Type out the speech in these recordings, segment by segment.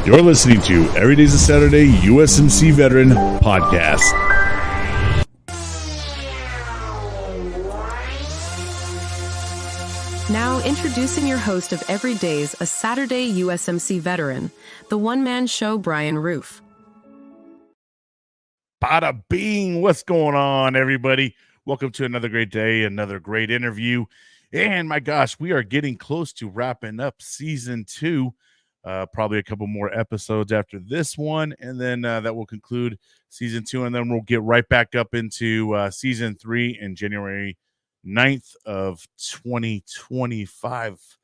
You're listening to Every Day's a Saturday USMC Veteran Podcast. Now introducing your host of Every Day's a Saturday USMC Veteran, the one-man show, Brian Roof. Bada bing, what's going on, everybody? Welcome to another great day, another great interview. And my gosh, we are getting close to wrapping up season 2. Probably a couple more episodes after this one, and then that will conclude season 2, and then we'll get right back up into season 3 in January 9th of 2025.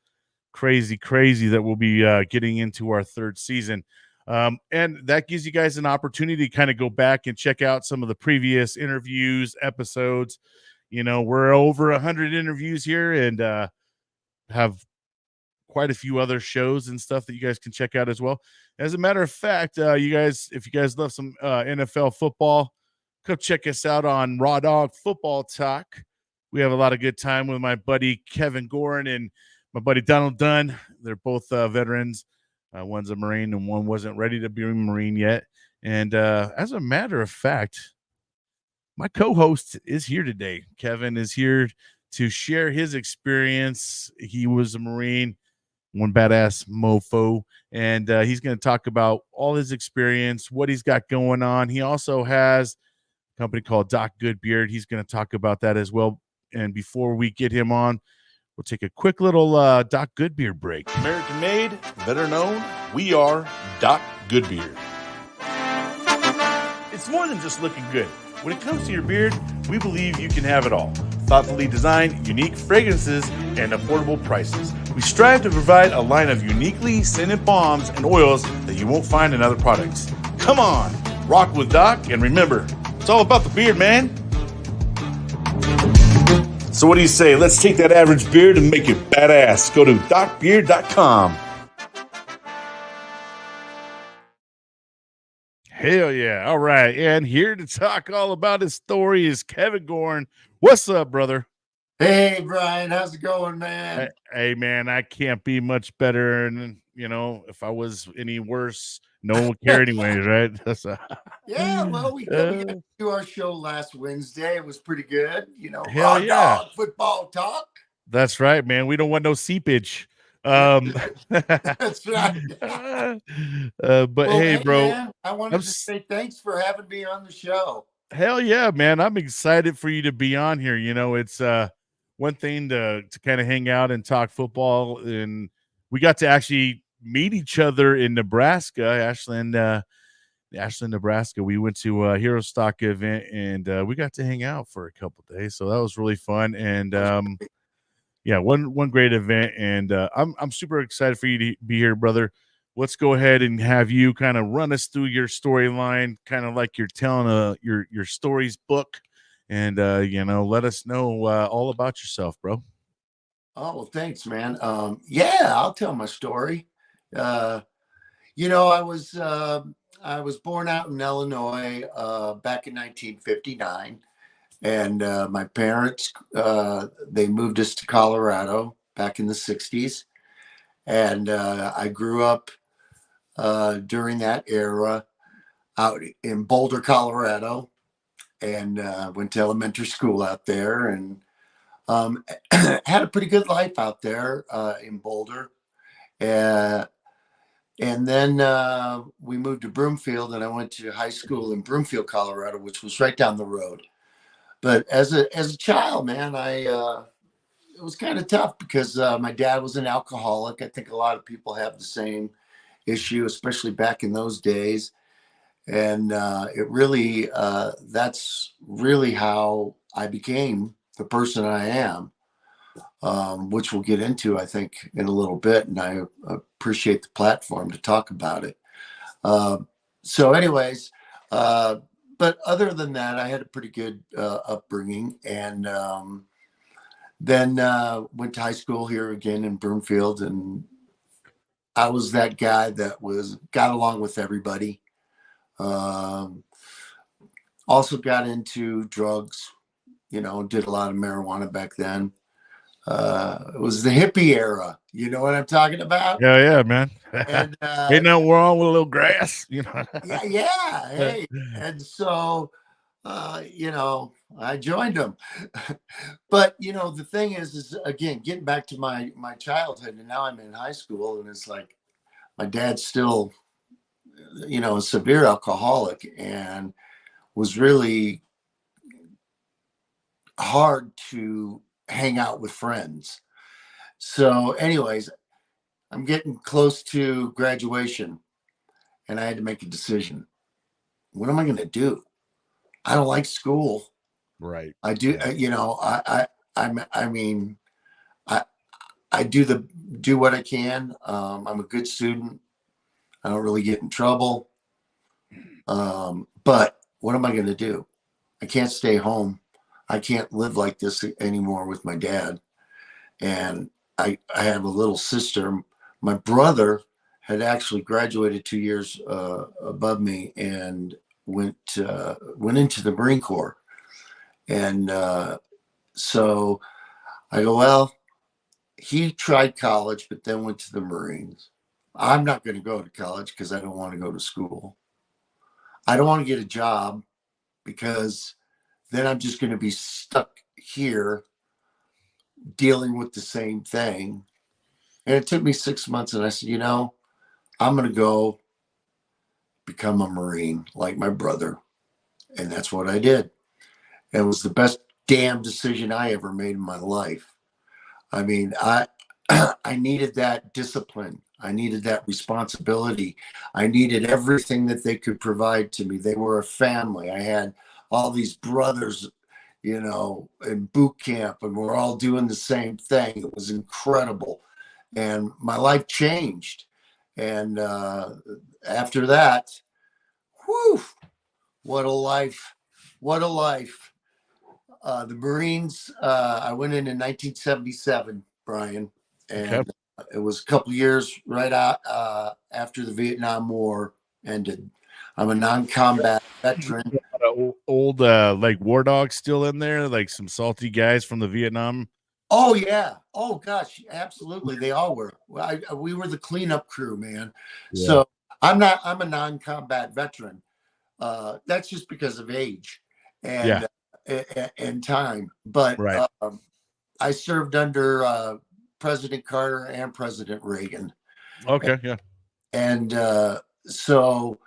Crazy that we'll be getting into our third season. And that gives you guys an opportunity to kind of go back and check out some of the previous interviews, episodes. You know, we're over 100 interviews here and have quite a few other shows and stuff that you guys can check out as well. As a matter of fact, if you guys love some NFL football, come check us out on Raw Dog Football Talk. We have a lot of good time with my buddy Kevin Gouran and my buddy Donald Dunn. They're both veterans. One's a Marine and one wasn't ready to be a Marine yet. And as a matter of fact, my co-host is here today. Kevin is here to share his experience. He was a Marine, one badass mofo, and he's going to talk about all his experience, what he's got going on. He also has a company called Doc Goodbeard. He's going to talk about that as well. And before we get him on, we'll take a quick little Doc Goodbeard break. American made, veteran owned, we are Doc Goodbeard. It's more than just looking good. When it comes to your beard, we believe you can have it all. Thoughtfully designed, unique fragrances, and affordable prices. We strive to provide a line of uniquely scented balms and oils that you won't find in other products. Come on, rock with Doc, and remember, it's all about the beard, man. So what do you say? Let's take that average beard and make it badass. Go to docbeard.com. Hell yeah. All right. And here to talk all about his story is Kevin Gouran. What's up, brother? Hey, Brian. How's it going, man? Hey, man, I can't be much better. And, you know, if I was any worse, no one would care anyways, right? Yeah, well, we got to do our show last Wednesday. It was pretty good. You know, hell yeah. Dog football talk. That's right, man. We don't want no seepage. That's right. But well, hey, bro, man, I wanted to say thanks for having me on the show. Hell yeah, man. I'm excited for you to be on here. You know, it's one thing to kind of hang out and talk football, and we got to actually meet each other in Nebraska, Ashland, Nebraska. We went to a Hero Stock event, and we got to hang out for a couple days, so that was really fun. And yeah, one great event, and I'm super excited for you to be here, brother. Let's go ahead and have you kind of run us through your storyline, kind of like you're telling your stories book, and you know, let us know all about yourself, bro. Oh, well, thanks, man. Yeah, I'll tell my story. You know, I was born out in Illinois back in 1959. And my parents, they moved us to Colorado back in the 60s. And I grew up during that era out in Boulder, Colorado, and went to elementary school out there and had a pretty good life out there in Boulder. And then we moved to Broomfield, and I went to high school in Broomfield, Colorado, which was right down the road. But as a child, man, it was kind of tough because my dad was an alcoholic. I think a lot of people have the same issue, especially back in those days. And it really, that's really how I became the person I am, which we'll get into, I think, in a little bit. And I appreciate the platform to talk about it. So anyways, but other than that, I had a pretty good upbringing, and then went to high school here again in Broomfield, and I was that guy that got along with everybody. Also got into drugs, you know, did a lot of marijuana back then. It was the hippie era, You know what I'm talking about? Yeah, man. And Ain't nothing wrong with a little grass, you know. yeah. Hey, and so I joined them. But the thing is again, getting back to my childhood, and now I'm in high school, and it's like my dad's still, a severe alcoholic, and was really hard to hang out with friends. So, anyways, I'm getting close to graduation, and I had to make a decision. What am I going to do? I don't like school. Right. I do. Yeah. I mean, I do what I can. I'm a good student. I don't really get in trouble. But what am I going to do? I can't stay home. I can't live like this anymore with my dad. And I have a little sister. My brother had actually graduated 2 years above me and went into the Marine Corps. And so I go, well, he tried college, but then went to the Marines. I'm not going to go to college because I don't want to go to school. I don't want to get a job because then I'm just going to be stuck here dealing with the same thing. And it took me 6 months, and I said, I'm going to go become a Marine like my brother. And that's what I did. It was the best damn decision I ever made in my life. I mean, I needed that discipline. I needed that responsibility. I needed everything that they could provide to me. They were a family. I had all these brothers, in boot camp, and we're all doing the same thing. It was incredible. And my life changed. And after that, whew, what a life. What a life. The Marines, I went in 1977, Brian, and it was a couple years right out after the Vietnam War ended. I'm a non-combat veteran. Old like war dogs still in there, like some salty guys from the Vietnam. Oh yeah. Oh gosh, absolutely. They all were. We were the cleanup crew, man. Yeah. So I'm a non-combat veteran. That's just because of age and time. But right. I served under President Carter and President Reagan. Okay, yeah. And so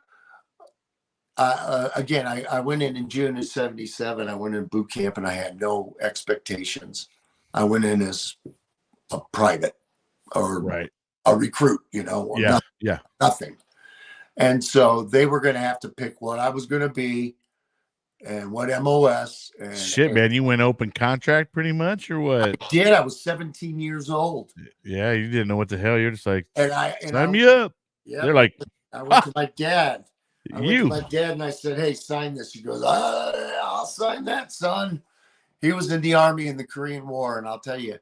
again, I went in June of 77. I went in boot camp, and I had no expectations. I went in as a private or a recruit, nothing. And so they were going to have to pick what I was going to be and what MOS. And shit, man, you went open contract pretty much, or what? I did. I was 17 years old. Yeah, you didn't know what the hell. You're just like, sign me up. Yeah, they're like, I went to my dad. I went to my dad and I said, hey, sign this. He goes, I'll sign that, son. He was in the Army in the Korean War. And I'll tell you,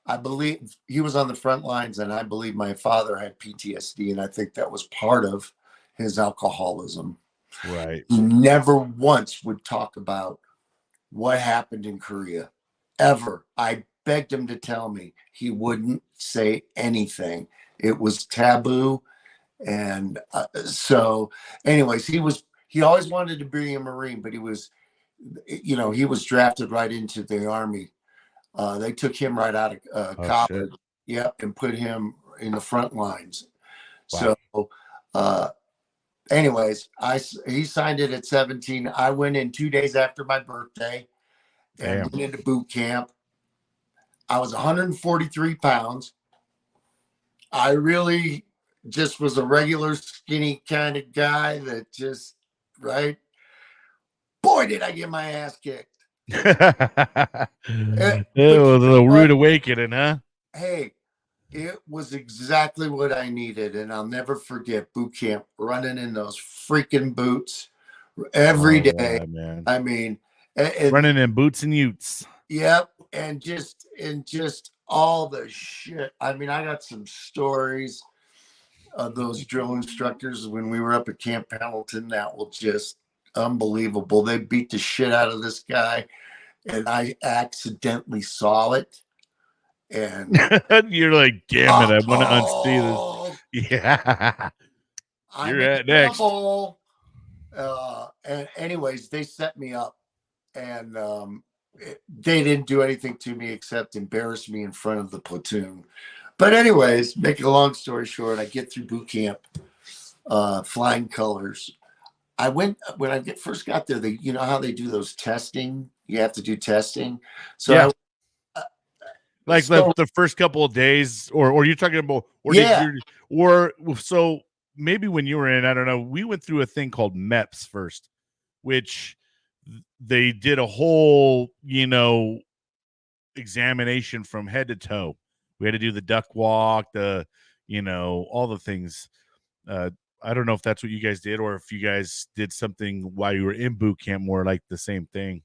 I believe he was on the front lines, and I believe my father had PTSD. And I think that was part of his alcoholism. Right. He never once would talk about what happened in Korea, ever. I begged him to tell me. He wouldn't say anything. It was taboo. And so anyways, he always wanted to be a Marine, but he was drafted right into the Army. They took him right out of college. Yep, and put him in the front lines. Wow. So anyways, he signed it at 17. I went in 2 days after my birthday and went into boot camp. I was 143 pounds. I really just was a regular skinny kind of guy that just, right? Boy, did I get my ass kicked. It was a rude awakening, huh? Hey, it was exactly what I needed. And I'll never forget boot camp, running in those freaking boots every day. Yeah, man. I mean, running in boots and utes. Yep. And just all the shit. I mean, I got some stories of those drill instructors when we were up at Camp Pendleton that were just unbelievable. They beat the shit out of this guy, and I accidentally saw it. And You're like, damn it, I want to oh, unsee this. Yeah. I'm You're in at next. trouble. And anyways, they set me up, and they didn't do anything to me except embarrass me in front of the platoon. But anyways, make a long story short, I get through boot camp, flying colors. When I first got there, you know how they do those testing? You have to do testing. So Yeah. I, Like so, the first couple of days, or you're talking about, or yeah. did you, or so maybe when you were in, I don't know, we went through a thing called MEPS first, which they did a whole, examination from head to toe. We had to do the duck walk, all the things. I don't know if that's what you guys did, or if you guys did something while you were in boot camp, more like the same thing.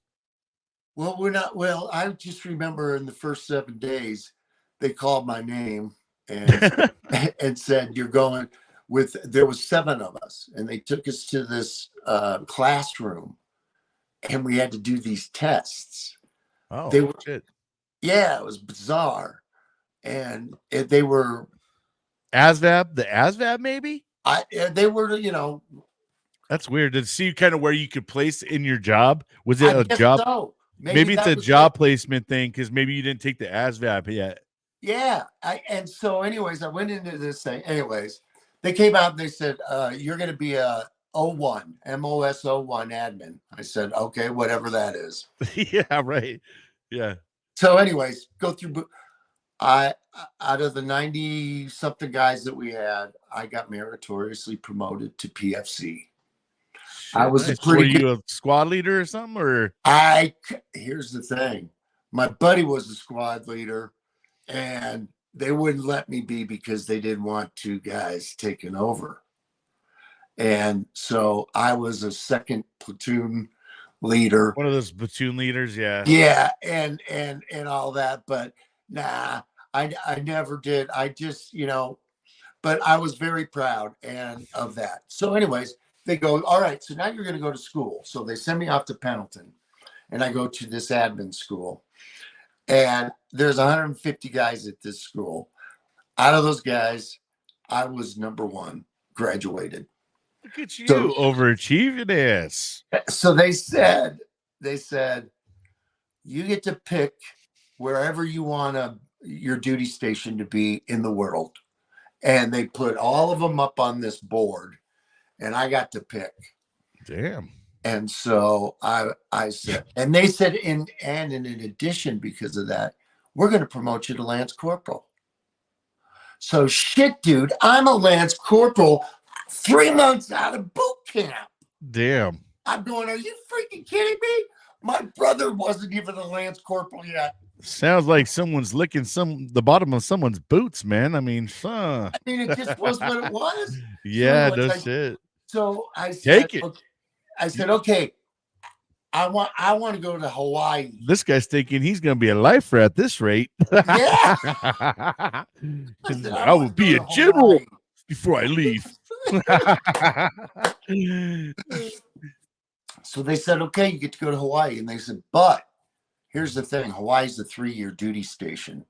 Well, we're not. Well, I just remember in the first 7 days, they called my name and and said, "You're going with." There was 7 of us, and they took us to this classroom, and we had to do these tests. Oh, they were, shit. Yeah, it was bizarre, and they were ASVAB, the ASVAB, maybe. They were, That's weird to see kind of where you could place in your job. Was it I a guess job? so. Maybe it's a job placement thing because maybe you didn't take the ASVAB yet. Yeah. And so anyways, I went into this thing. Anyways, they came out and they said, you're going to be a O1, MOS01 admin. I said, okay, whatever that is. Yeah, right. Yeah. So anyways, go through. Out of the 90 something guys that we had, I got meritoriously promoted to PFC. I was nice. Were you a squad leader or something? Or here's the thing. My buddy was a squad leader, and they wouldn't let me be because they didn't want 2 guys taking over. And so I was a second platoon leader. One of those platoon leaders, yeah. Yeah, and all that, but nah, I never did. I just, but I was very proud of that. So anyways, they go, all right, so now you're going to go to school. So they send me off to Pendleton, and I go to this admin school. And there's 150 guys at this school. Out of those guys, I was number 1, graduated. Look at you, overachieving this. So they said, you get to pick wherever you want your duty station to be in the world. And they put all of them up on this board, and I got to pick. Damn. And so I said, and they said, in addition, because of that, we're going to promote you to Lance Corporal. So shit, dude, I'm a Lance Corporal 3 months out of boot camp. Damn. I'm going, are you freaking kidding me? My brother wasn't even a Lance Corporal yet. Sounds like someone's licking the bottom of someone's boots, man. I mean, it just was what it was. Yeah, no shit. So I said, take it. Okay, I said, okay, I want to go to Hawaii. This guy's thinking he's going to be a lifer at this rate. Yeah. I will be a general before I leave. So they said, okay, you get to go to Hawaii. And they said, but here's the thing. Hawaii's a 3-year duty station.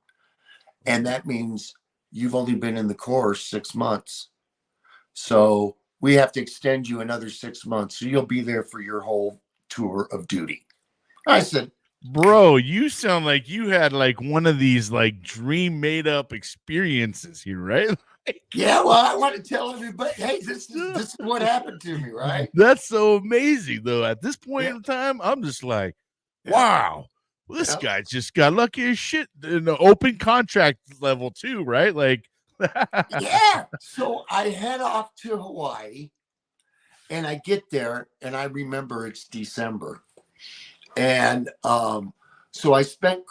And that means you've only been in the Corps 6 months. So we have to extend you another 6 months. So you'll be there for your whole tour of duty. I said, bro, you sound like you had like one of these like dream made up experiences here, right? Yeah, well, I want to tell everybody, hey, this is what happened to me, right? That's so amazing, though. At this point in time, I'm just like, wow, this guy just got lucky as shit in the open contract level too, right? Like, yeah. So I head off to Hawaii, and I get there, and I remember it's December, and so I spent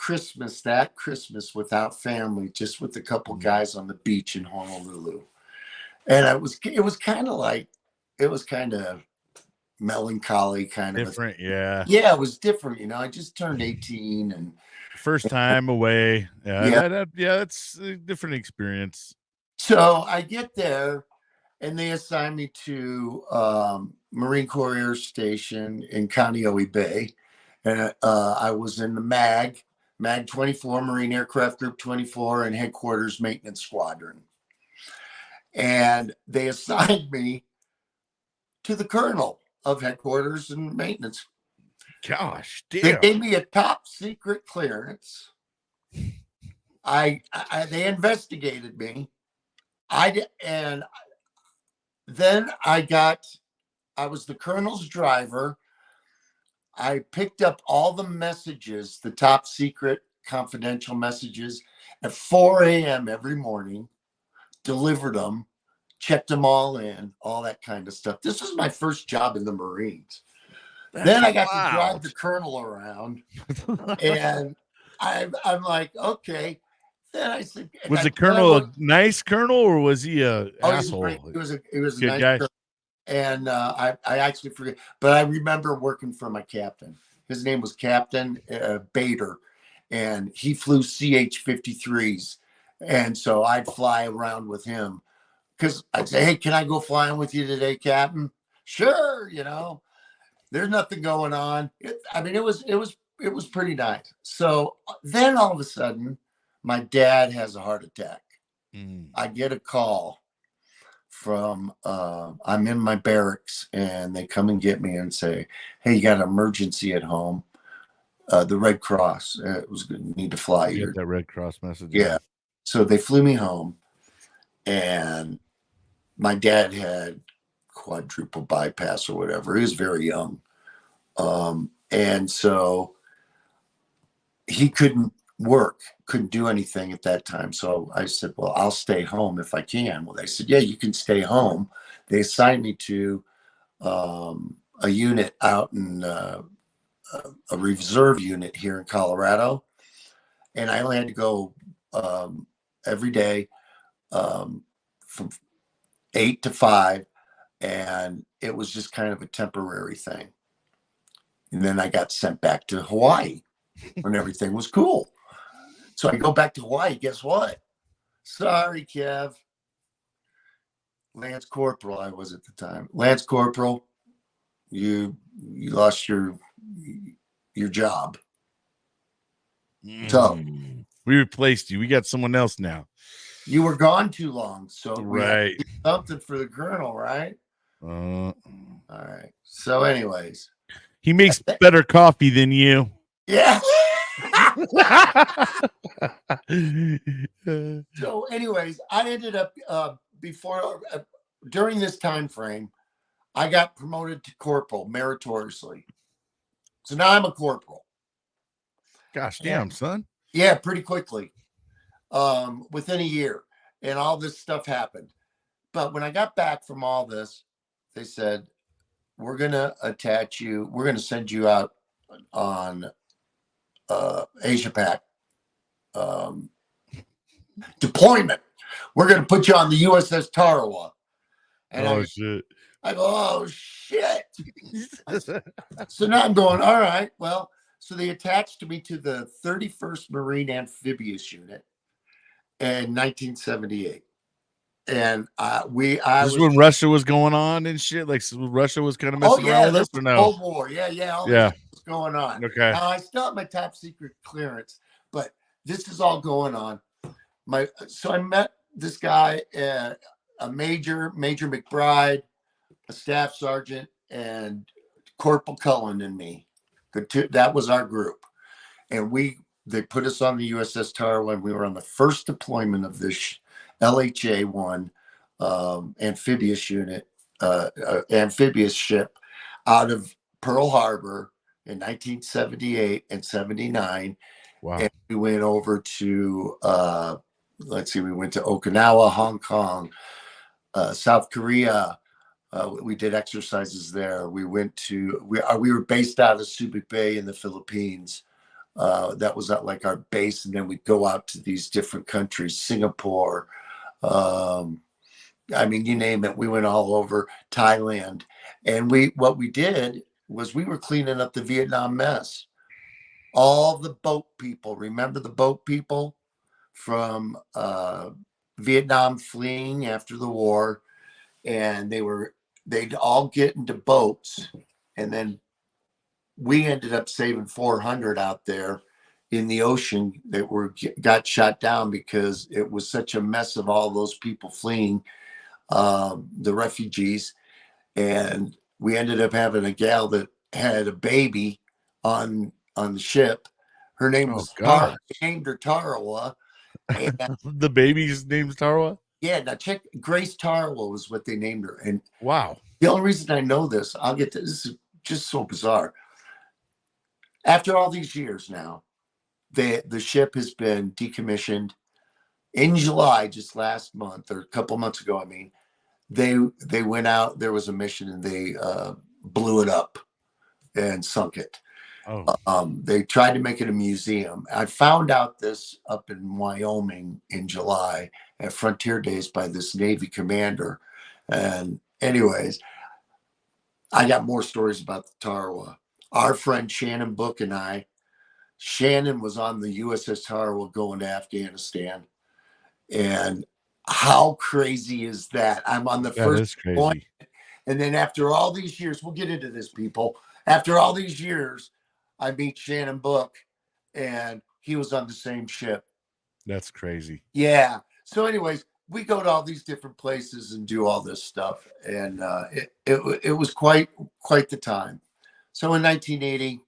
that Christmas without family, just with a couple guys on the beach in Honolulu. And it was kind of melancholy, kind of different. Yeah. Yeah, it was different. I just turned 18 and first time away. Yeah. That's a different experience. So I get there, and they assign me to Marine Corps Air Station in Kaneohe Bay. And I was in the MAG. MAG 24, Marine Aircraft Group 24, and Headquarters Maintenance Squadron. And they assigned me to the colonel of Headquarters and Maintenance. Gosh, They damn. gave me a top secret clearance. They investigated me. And then I was the colonel's driver. I picked up all the messages, the top secret confidential messages at 4 a.m. every morning, delivered them, checked them all in, all that kind of stuff. This was my first job in the Marines. Then I got to drive the colonel around, and I'm like, okay. Then I said, was the colonel a nice colonel, or was he a asshole? He was a nice guy. colonel. And I actually forget, but I remember working for my captain. His name was Captain Bader, and he flew CH-53s. And so I'd fly around with him because I'd say, hey, can I go flying with you today, Captain? Sure, there's nothing going on. It was pretty nice. So then all of a sudden, my dad has a heart attack. I get a call from I'm in my barracks, and they come and get me and say, hey, you got an emergency at home. The Red Cross was going to need to fly you. Get that Red Cross message. Yeah. So they flew me home, and my dad had quadruple bypass or whatever. He was very young. And so he couldn't do anything at that time. So I said, well, I'll stay home if I can. Well, they said, yeah, you can stay home. They assigned me to a unit out in a reserve unit here in Colorado. And I only had to go every day from 8 to 5. And it was just kind of a temporary thing. And then I got sent back to Hawaii when everything was cool. So I go back to Hawaii. Guess what? Sorry, Kev. Lance Corporal, I was at the time. Lance Corporal, you lost your job. So we replaced you. We got someone else now. You were gone too long, so right. Something for the colonel, right? All right. So, anyways, he makes better coffee than you. Yeah. So anyways, I ended up during this time frame, I got promoted to corporal meritoriously. So now I'm a corporal. Gosh damn, son. Yeah, pretty quickly. Within a year, and all this stuff happened. But when I got back from all this, they said, we're going to attach you. We're going to send you out on Asia Pac deployment. We're going to put you on the USS Tarawa. And shit. I go, oh shit. So now I'm going, all right, well, so they attached me to the 31st Marine Amphibious Unit in 1978. And this is when Russia was going on and shit. Like, so Russia was kind of messing around with us, or no? Cold War, yeah, all this was going on. Okay. Now I still have my top secret clearance, but this is all going on. So I met this guy, a Major McBride, a staff sergeant, and Corporal Cullen and me. That was our group, and they put us on the USS Tarawa, and we were on the first deployment of this LHA-1 amphibious unit, amphibious ship out of Pearl Harbor in 1978 and 79. Wow. And we went over to, we went to Okinawa, Hong Kong, South Korea. We did exercises there. We went to, we were based out of Subic Bay in the Philippines. That was like our base. And then we'd go out to these different countries, Singapore, you name it. We went all over Thailand, and what we did was we were cleaning up the Vietnam mess. All the boat people, remember the boat people from Vietnam fleeing after the war, and they'd all get into boats, and then we ended up saving 400 out there in the ocean that got shot down because it was such a mess of all those people fleeing, the refugees. And we ended up having a gal that had a baby on the ship. Her name was God. named her Tarawa. And The baby's name's Tarwa? yeah, now check, Grace Tarawa was what they named her. And Wow. the only reason I know this, I'll get to this, is just so bizarre. After all these years now, the ship has been decommissioned. In July, just last month, or a couple months ago, I mean, they went out, there was a mission, and they blew it up and sunk it. They tried to make it a museum. I found out this up in Wyoming in July at Frontier Days by this Navy commander. And anyways, I got more stories about the Tarawa. Our friend Shannon Book and Shannon was on the USS Tarawa going to Afghanistan. And how crazy is that? I'm on the first point. And then after all these years, we'll get into this, people. After all these years, I meet Shannon Book, and he was on the same ship. That's crazy. Yeah. So anyways, we go to all these different places and do all this stuff. And it was quite the time. So in 1980,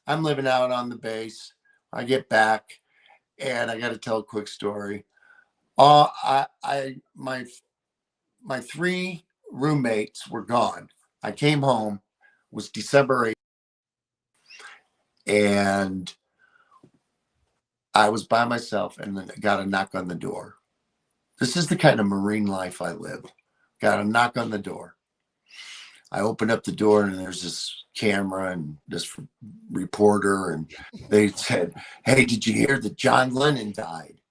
I'm living out on the base. I get back, and I got to tell a quick story. My 3 roommates were gone. I came home, was December 8th, and I was by myself, and then I got a knock on the door. This is the kind of Marine life I live. Got a knock on the door. I opened up the door, and there's this camera and this reporter, and they said, "Hey, did you hear that John Lennon died?"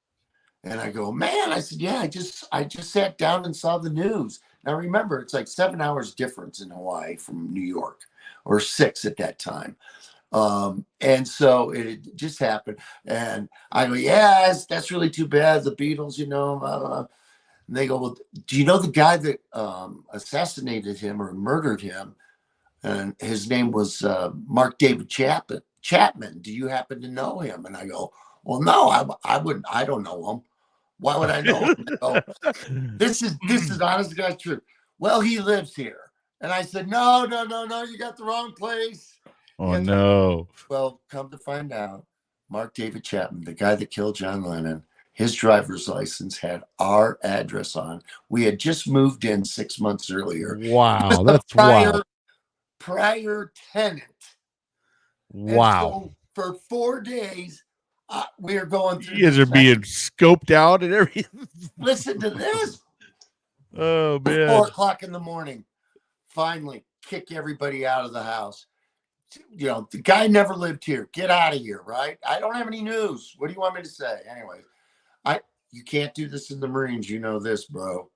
And I go, "Man," I said, "Yeah, I just sat down and saw the news." Now remember, it's like 7 hours difference in Hawaii from New York, or 6 at that time. And so it just happened. And I go, "Yeah, that's really too bad. The Beatles, you know." And they go, "Well, do you know the guy that assassinated him or murdered him?" And his name was Mark David Chapman. Do you happen to know him? And I go, "Well, no, I wouldn't. I don't know him. Why would I know him?" Go, this is honest to God's truth. "Well, he lives here." And I said, No, you got the wrong place. Oh, no. Well, come to find out, Mark David Chapman, the guy that killed John Lennon, his driver's license had our address on. We had just moved in 6 months earlier. Wow, that's wild. Prior tenant. Wow. And so for 4 days, we are going through. You guys are being scoped out and everything. Listen to this. Oh, man. 4 o'clock in the morning. Finally, kick everybody out of the house. You know, the guy never lived here. Get out of here, right? I don't have any news. What do you want me to say? Anyway, you can't do this in the Marines. You know this, bro.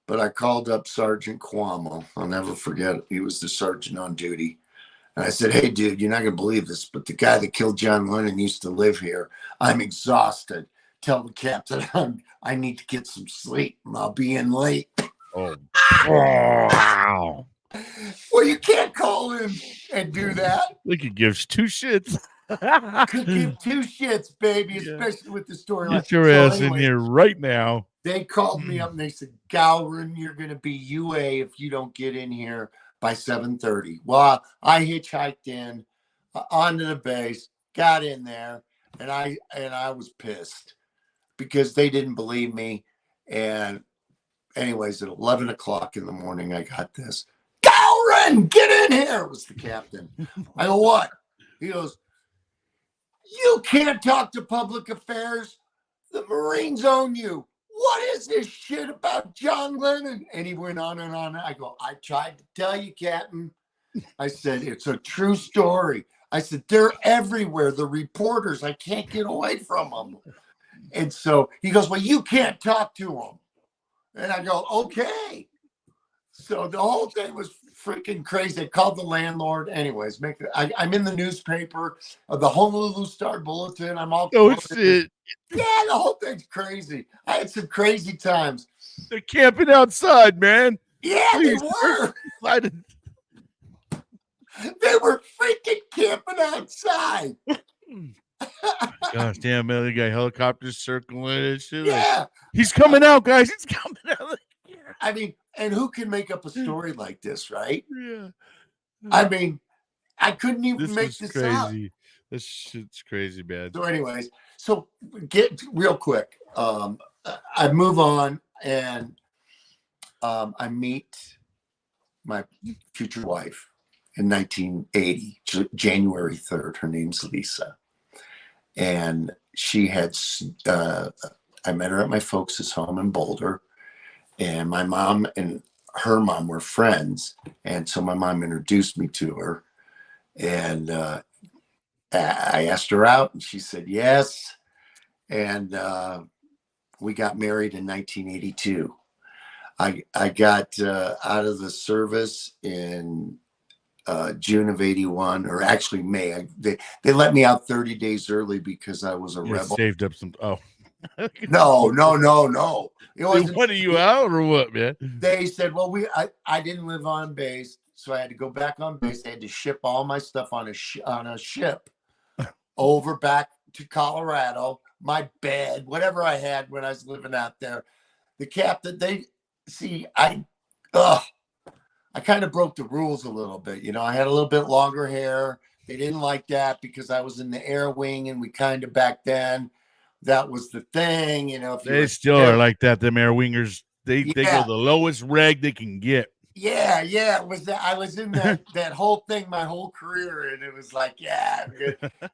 But I called up Sergeant Cuomo. I'll never forget it. He was the sergeant on duty. And I said, "Hey, dude, you're not going to believe this, but the guy that killed John Lennon used to live here. I'm exhausted. Tell the captain I need to get some sleep. I'll be in late." Oh, wow. Well, you can't call him and do that. Like he gives 2 shits. Could give 2 shits, baby, especially with the story. Get your ass in here right now. They called me up and they said, "Gouran, you're going to be UA if you don't get in here by 7:30. Well, I hitchhiked in onto the base, got in there, and I was pissed because they didn't believe me. And anyways, at 11 o'clock in the morning, I got this. "Gouran, get in here!" It was the captain. I go, "What?" He goes, "You can't talk to public affairs. The Marines own you. What is this shit about John Lennon?" And he went on and on. I go, "I tried to tell you, Captain." I said, "It's a true story." I said, "They're everywhere. The reporters, I can't get away from them." And so he goes, "Well, you can't talk to them." And I go, "Okay." So the whole thing was freaking crazy. They called the landlord. Anyways, I'm in the newspaper, the Honolulu Star Bulletin. I'm all shit. Yeah, the whole thing's crazy. I had some crazy times. They're camping outside, man. Yeah, Please, they were. They were freaking camping outside. Gosh damn, man, the guy helicopters circling and shit. Like, Yeah. he's coming out, guys. He's coming out. Like, yeah. I mean, and who can make up a story like this, right? Yeah. I mean, I couldn't even This make is this up. crazy. This shit's crazy, man. So, anyways, so get real quick. I move on and I meet my future wife in 1980, January 3rd. Her name's Lisa. And she had, I met her at my folks' home in Boulder. And my mom and her mom were friends. And so my mom introduced me to her. And I asked her out and she said yes. And we got married in 1982. I got out of the service in June of 81, or actually May. They let me out 30 days early because I was a rebel. Saved up some. Oh, no. They wanted you out or what, man? They said, well, I didn't live on base, so I had to go back on base. They had to ship all my stuff on a ship over back to Colorado. My bed, whatever I had when I was living out there. The captain, I kind of broke the rules a little bit. You know, I had a little bit longer hair. They didn't like that because I was in the air wing, and we kind of back then, that was the thing. You know, if they still are like that. Them air wingers, they go the lowest reg they can get. Yeah. It was that I was in that whole thing my whole career, and it was like, yeah,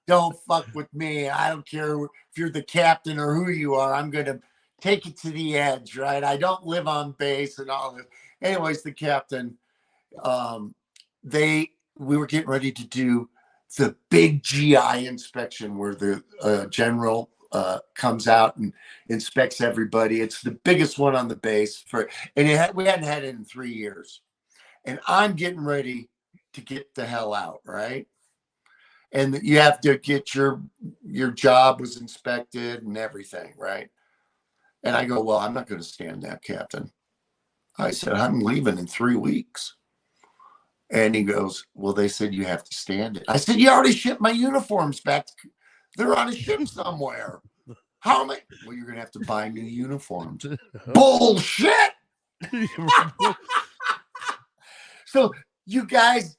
don't fuck with me. I don't care if you're the captain or who you are. I'm gonna take it to the edge, right? I don't live on base and all this. Anyways, the captain, we were getting ready to do the big GI inspection where the general comes out and inspects everybody. It's the biggest one on the base we hadn't had it in 3 years. And I'm getting ready to get the hell out, right? And you have to get your job was inspected and everything, right? And I go, well, I'm not going to stand that, Captain. I said, I'm leaving in 3 weeks. And he goes, well, they said you have to stand it. I said, you already shipped my uniforms back. They're on a ship somewhere. How am I? Well, you're going to have to buy new uniforms. Bullshit. So you guys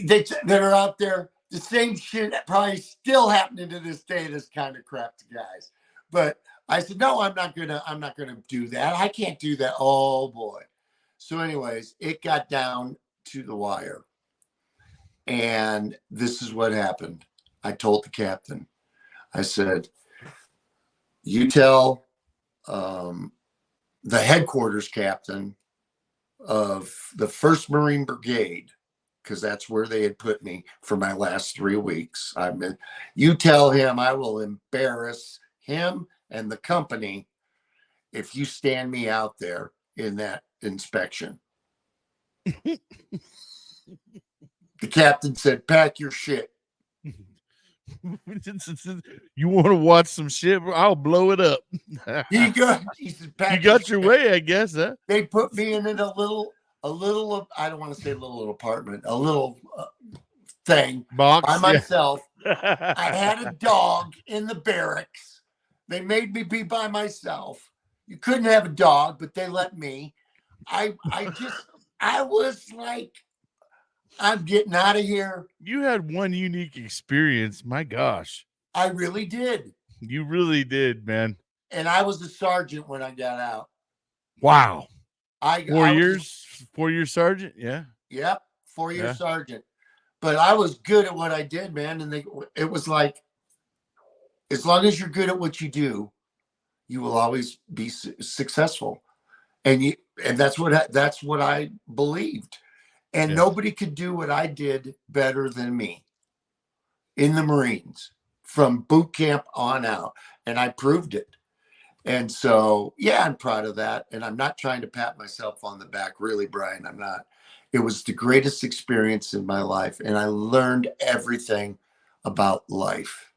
that are out there, the same shit that probably still happening to this day, this kind of crap to guys. But I said, no, I'm not gonna do that. I can't do that. Oh boy. So anyways, it got down to the wire. And this is what happened. I told the captain, I said, you tell the headquarters captain of the 1st Marine Brigade, because that's where they had put me for my last 3 weeks. You tell him I will embarrass him and the company if you stand me out there in that inspection. The captain said, pack your shit. You want to watch some shit? I'll blow it up. He said, you got your way, I guess, huh? They put me in a little, I don't want to say a little apartment, a little thing box by myself. Yeah. I had a dog in the barracks. They made me be by myself. You couldn't have a dog, but they let me. I was like, I'm getting out of here. You had one unique experience. My gosh. I really did. You really did, man. And I was a sergeant when I got out. Wow. 4 years? 4-year sergeant? Yeah. Yep. 4-year sergeant. But I was good at what I did, man. And it was like, as long as you're good at what you do, you will always be successful. And that's what I believed. And nobody could do what I did better than me in the Marines from boot camp on out. And I proved it. And so, yeah, I'm proud of that. And I'm not trying to pat myself on the back. Really, Brian, I'm not. It was the greatest experience in my life. And I learned everything about life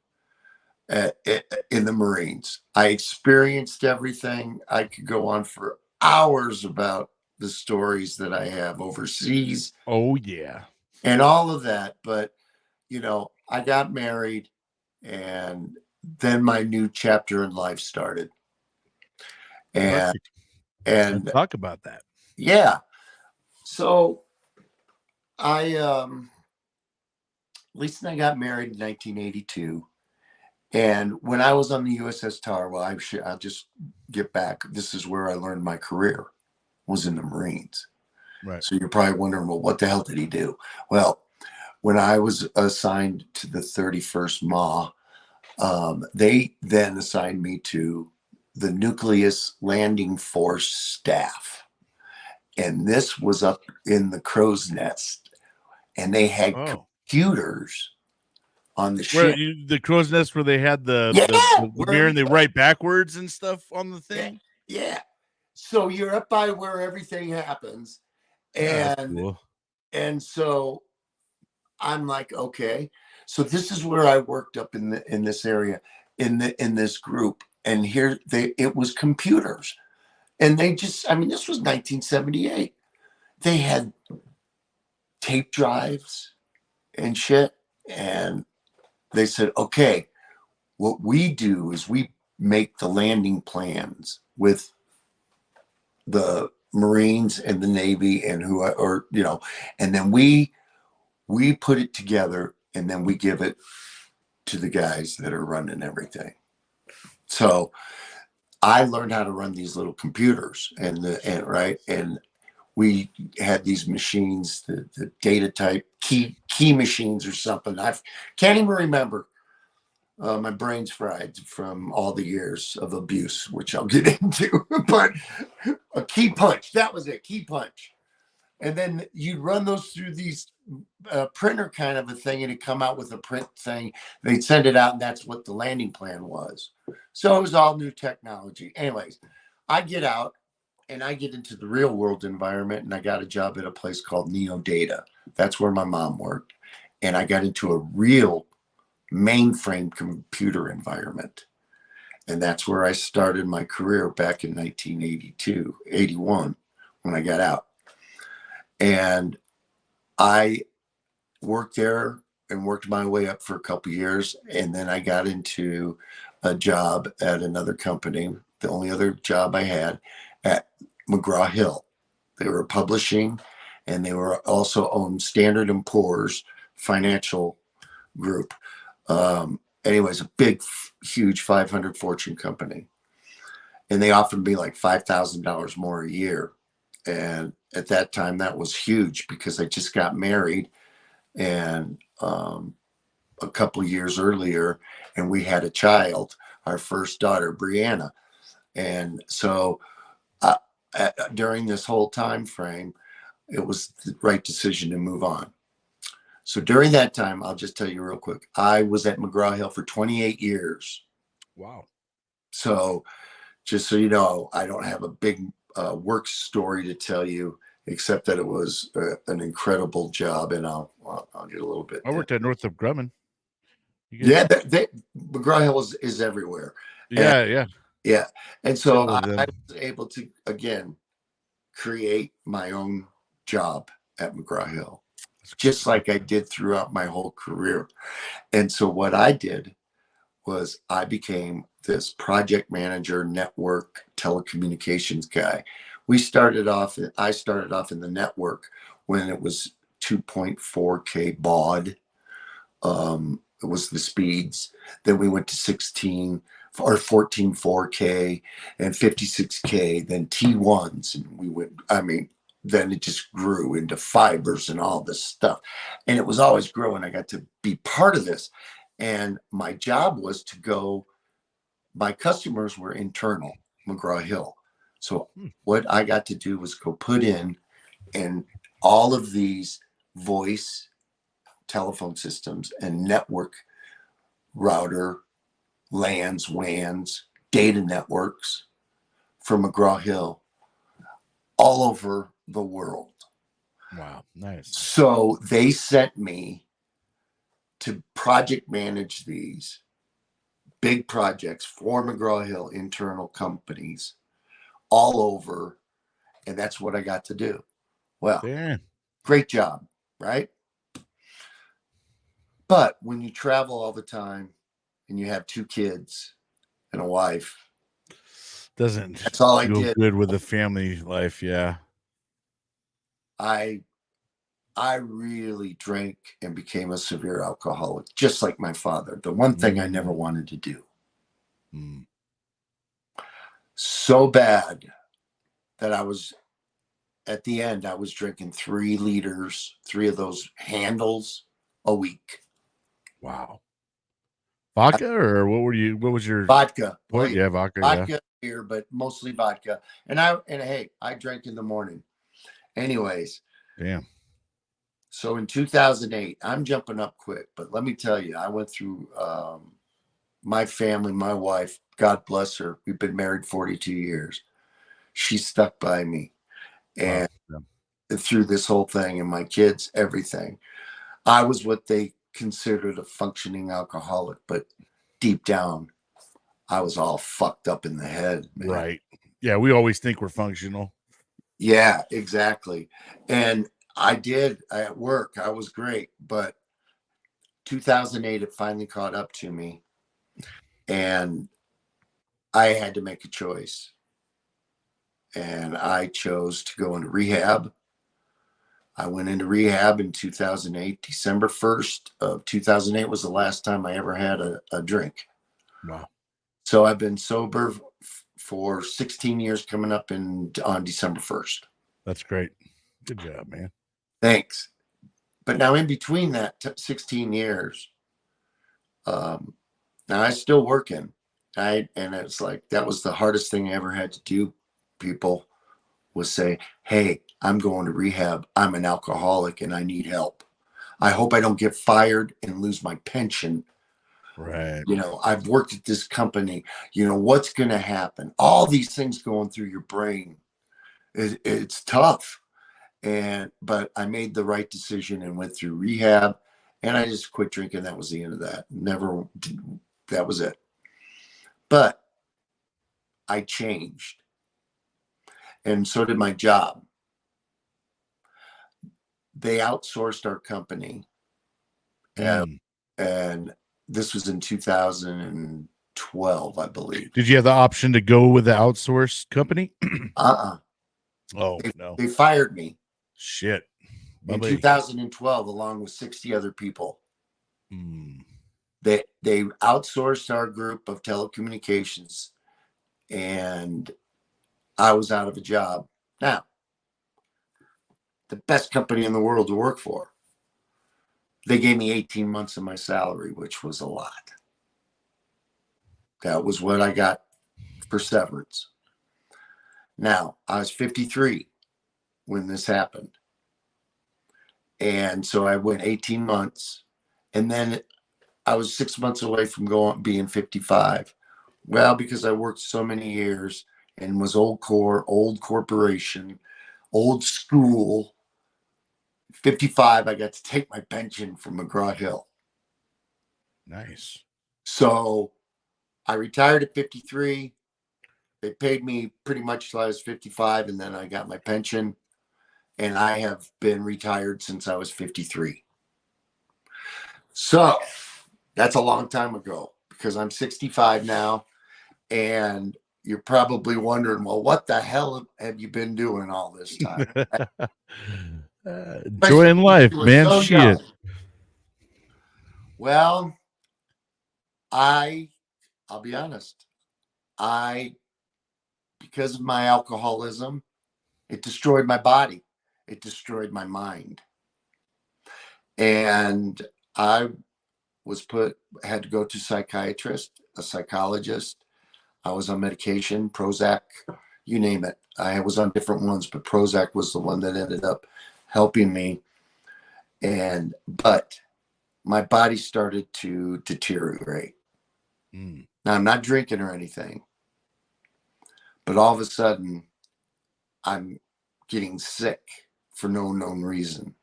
in the Marines. I experienced everything. I could go on for hours about the stories that I have overseas. Oh, yeah. And all of that. But, I got married And then my new chapter in life started. And Perfect. and Let's talk about that. yeah, so Lisa and I got married in 1982. And when I was on the USS Tower, well, I'll just get back. This is where I learned my career, was in the Marines. Right. So you're probably wondering, well, what the hell did he do? Well, when I was assigned to the 31st MA, they then assigned me to the Nucleus Landing Force staff. And this was up in the crow's nest. And they had computers on the ship. The crow's nest where they had the mirror and they write backwards and stuff on the thing. Yeah. So you're up by where everything happens. And cool. And so I'm like, okay. So this is where I worked up in this area, in this group. And here it was computers. And they just, I mean, this was 1978. They had tape drives and shit. And they said, okay, what we do is we make the landing plans with the Marines and the Navy and and then we put it together and then we give it to the guys that are running everything. So I learned how to run these little computers and we had these machines, the data type key machines or something. I can't even remember. My brain's fried from all the years of abuse, which I'll get into. But a key punch, that was it, key punch. And then you'd run those through these printer kind of a thing, and it'd come out with a print thing. They'd send it out, and that's what the landing plan was. So it was all new technology. Anyways, I get out, and I get into the real world environment, and I got a job at a place called Neo Data. That's where my mom worked. And I got into a real mainframe computer environment. And that's where I started my career back in 81, when I got out. And I worked there and worked my way up for a couple of years. And then I got into a job at another company, the only other job I had, at McGraw-Hill. They were publishing, and they were also owned Standard & Poor's financial group. Anyways, a big, huge 500 Fortune company. And they offered me like $5,000 more a year. And at that time, that was huge because I just got married and a couple of years earlier, and we had a child, our first daughter, Brianna. And so during this whole time frame, it was the right decision to move on. So during that time, I'll just tell you real quick, I was at McGraw-Hill for 28 years. Wow. So just so you know, I don't have a big work story to tell you, except that it was an incredible job. And I'll get a little bit. I worked at Northrop Grumman. Yeah, McGraw-Hill is everywhere. Yeah. And so I was able to, again, create my own job at McGraw-Hill, just like I did throughout my whole career. And so what I did was I became this project manager, network telecommunications guy. I started off in the network when it was 2.4K baud. It was the speeds. Then we went to 16 or 14 4K and 56K, then T1s. And then it just grew into fibers and all this stuff. And it was always growing. I got to be part of this. And my job was to go, my customers were internal, McGraw-Hill. So what I got to do was go put in and all of these voice telephone systems and network router, LANs, WANs, data networks for McGraw-Hill all over the world. Wow, nice. So they sent me to project manage these big projects for McGraw-Hill internal companies all over. And that's what I got to do. Well, great job, right? But when you travel all the time and you have 2 kids and a wife. Doesn't That's all I feel did. good with the family life. Yeah. I really drank and became a severe alcoholic, just like my father. The one thing I never wanted to do. So bad that I was, at the end, I was drinking 3 liters, 3 of those handles a week. Wow. Vodka, or what was your Vodka? point? Yeah, vodka. Vodka, Yeah. beer, but mostly vodka. And hey, I drank in the morning. Anyways. Damn. So in 2008, I'm jumping up quick, but let me tell you, I went through my family, my wife, God bless her. We've been married 42 years. She stuck by me. And through this whole thing, and my kids, everything. I was what they considered a functioning alcoholic, but deep down, I was all fucked up in the head, man. Right. Yeah, we always think we're functional. Yeah, exactly. And I did at work. I was great, but 2008, it finally caught up to me, and I had to make a choice. And I chose to go into rehab. I went into rehab in 2008. December 1st of 2008 was the last time I ever had a drink. Wow. So I've been sober for 16 years, coming up on December 1st. That's great. Good job, man. Thanks. But now in between that 16 years, now I'm still working. And it's like, that was the hardest thing I ever had to do. People was say, hey, I'm going to rehab. I'm an alcoholic and I need help. I hope I don't get fired and lose my pension. Right. You know, I've worked at this company. You know, what's going to happen? All these things going through your brain. It's tough. But I made the right decision and went through rehab, and I just quit drinking. That was the end of that. That was it. But I changed. And so did my job. They outsourced our company. And this was in 2012, I believe. Did you have the option to go with the outsourced company? Oh, no. They fired me. Shit. In 2012, along with 60 other people. They outsourced our group of telecommunications, and I was out of a job. Now, the best company in the world to work for. They gave me 18 months of my salary, which was a lot. That was what I got for severance. Now, I was 53 when this happened. And so I went 18 months, and then I was 6 months away from being 55. Well, because I worked so many years and was old corporation, old school. 55, I got to take my pension from McGraw-Hill. Nice. So I retired at 53. They paid me pretty much till I was 55, and then I got my pension. And I have been retired since I was 53. So that's a long time ago, because I'm 65 now. And you're probably wondering, well, what the hell have you been doing all this time? Enjoying life, man. So Shit. young. Well, I'll be honest. Because of my alcoholism, it destroyed my body. It destroyed my mind. And I had to go to a psychiatrist, a psychologist. I was on medication, Prozac, you name it. I was on different ones, but Prozac was the one that ended up helping me. But my body started to deteriorate. Now, I'm not drinking or anything, but all of a sudden, I'm getting sick for no known reason.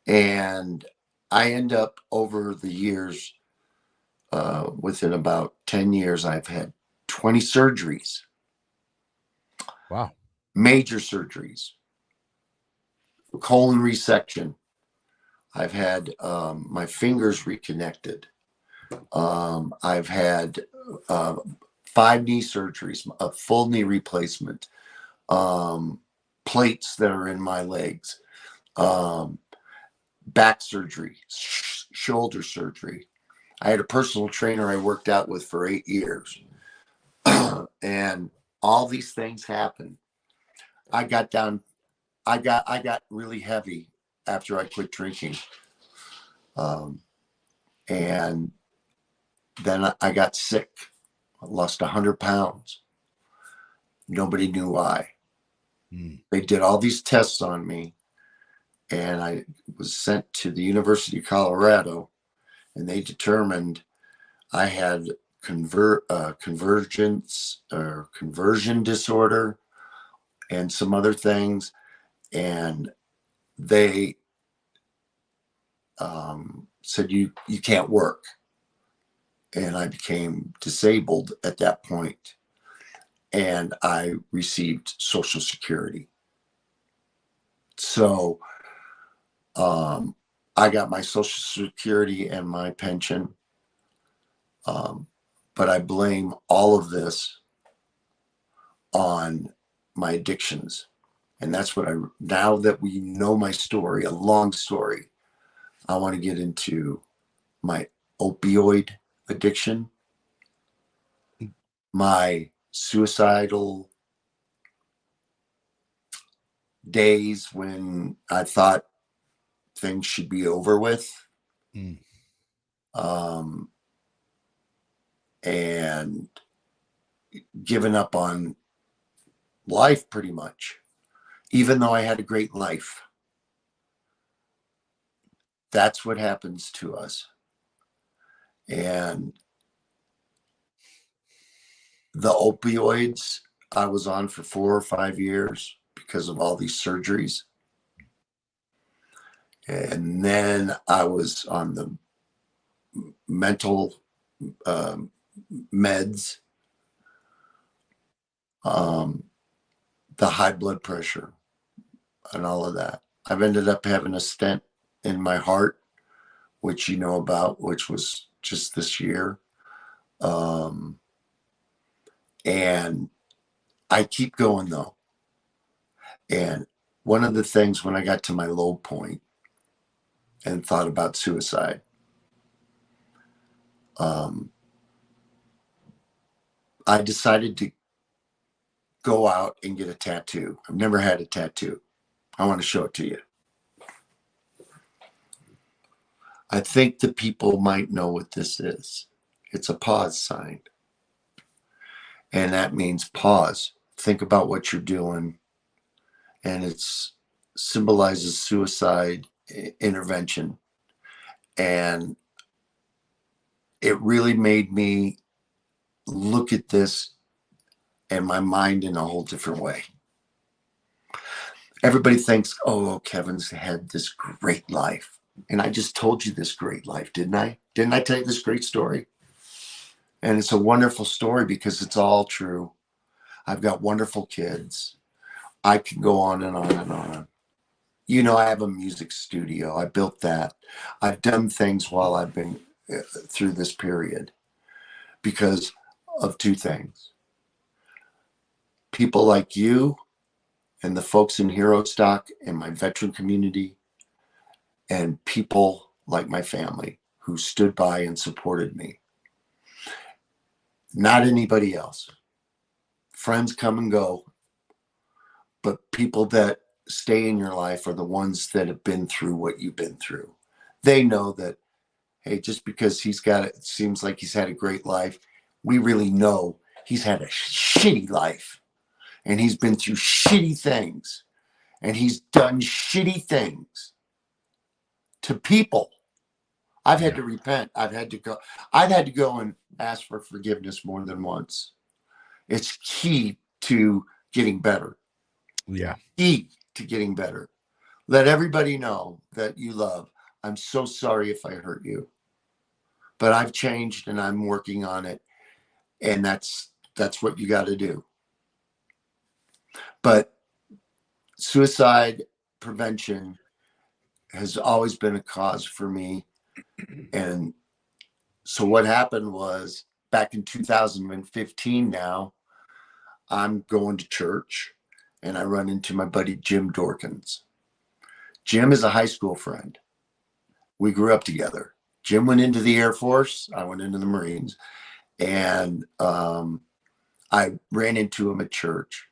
And I end up, over the years, within about 10 years, I've had 20 surgeries. Wow. Major surgeries. Colon resection. I've had my fingers reconnected. I've had 5 knee surgeries, a full knee replacement, plates that are in my legs, back surgery, shoulder surgery. I had a personal trainer I worked out with for 8 years. And all these things happened. I got really heavy after I quit drinking. And then I got sick. I lost 100 pounds. Nobody knew why. They did all these tests on me, and I was sent to the University of Colorado, and they determined I had conversion disorder and some other things, and they said you can't work, and I became disabled at that point, and I received Social Security. So I got my Social Security and my pension, but I blame all of this on my addictions. And that's what now that we know my story, a long story, I want to get into my opioid addiction, my suicidal days when I thought things should be over with. And given up on life pretty much, even though I had a great life. That's what happens to us. And the opioids I was on for 4 or 5 years because of all these surgeries. And then I was on the mental meds, the high blood pressure and all of that. I've ended up having a stent in my heart, which you know about, which was just this year. And I keep going though. And one of the things when I got to my low point and thought about suicide, I decided to go out and get a tattoo. I've never had a tattoo. I want to show it to you. I think the people might know what this is. It's a pause sign. And that means pause. Think about what you're doing. And it symbolizes suicide intervention. And it really made me look at this and my mind in a whole different way. Everybody thinks, oh, Kevin's had this great life. And I just told you this great life, didn't I? Didn't I tell you this great story? And it's a wonderful story because it's all true. I've got wonderful kids. I can go on and on and on. You know, I have a music studio. I built that. I've done things while I've been through this period because of 2 things. People like you and the folks in Hero Stock and my veteran community, and people like my family who stood by and supported me. Not anybody else. Friends come and go, but people that stay in your life are the ones that have been through what you've been through. They know that, hey, just because it seems like he's had a great life, we really know he's had a shitty life. And he's been through shitty things. And he's done shitty things to people. I've had to repent. I've had to go and ask for forgiveness more than once. It's key to getting better. Yeah. Key to getting better. Let everybody know that you love. I'm so sorry if I hurt you. But I've changed and I'm working on it. And that's what you got to do. But suicide prevention has always been a cause for me. And So what happened was back in 2015 now, I'm going to church and I run into my buddy Jim Dorkins. Jim is a high school friend. We grew up together. Jim went into the Air Force. I went into the Marines. And I ran into him at church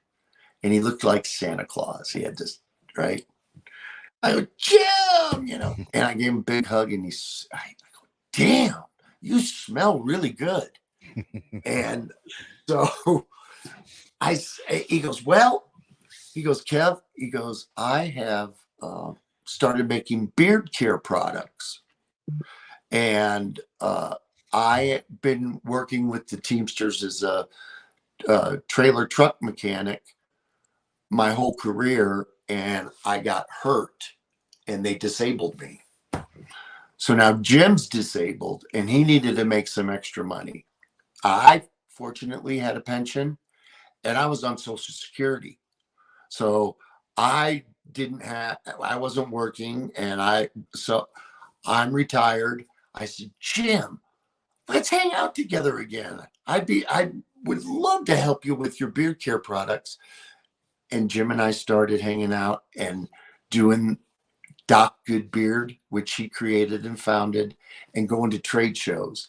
and he looked like Santa Claus. He had this, right? I go, Jim, and I gave him a big hug and I go, damn, you smell really good. And so he goes, Kev, I have started making beard care products. And I been working with the Teamsters as a trailer truck mechanic my whole career, and I got hurt and they disabled me. So now Jim's disabled and he needed to make some extra money. I fortunately had a pension and I was on Social Security. So I wasn't working, and so I'm retired. I said, Jim, let's hang out together again. I would love to help you with your beard care products. And Jim and I started hanging out and doing Doc Goodbeard, which he created and founded, and going to trade shows.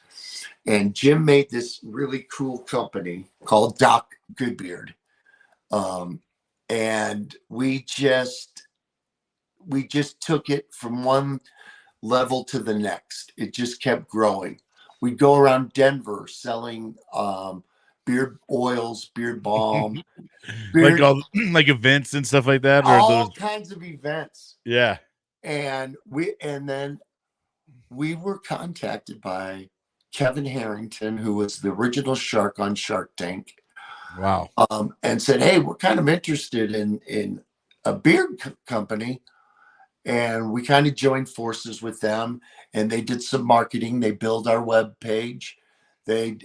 And Jim made this really cool company called Doc Goodbeard. And we just took it from one level to the next. It just kept growing. We'd go around Denver selling beard oils, beard balm, like events and stuff like that, or all kinds of events. Yeah. And then we were contacted by Kevin Harrington, who was the original shark on Shark Tank. Wow. And said, hey, we're kind of interested in a beard company. And we kind of joined forces with them, and they did some marketing. They built our web page. They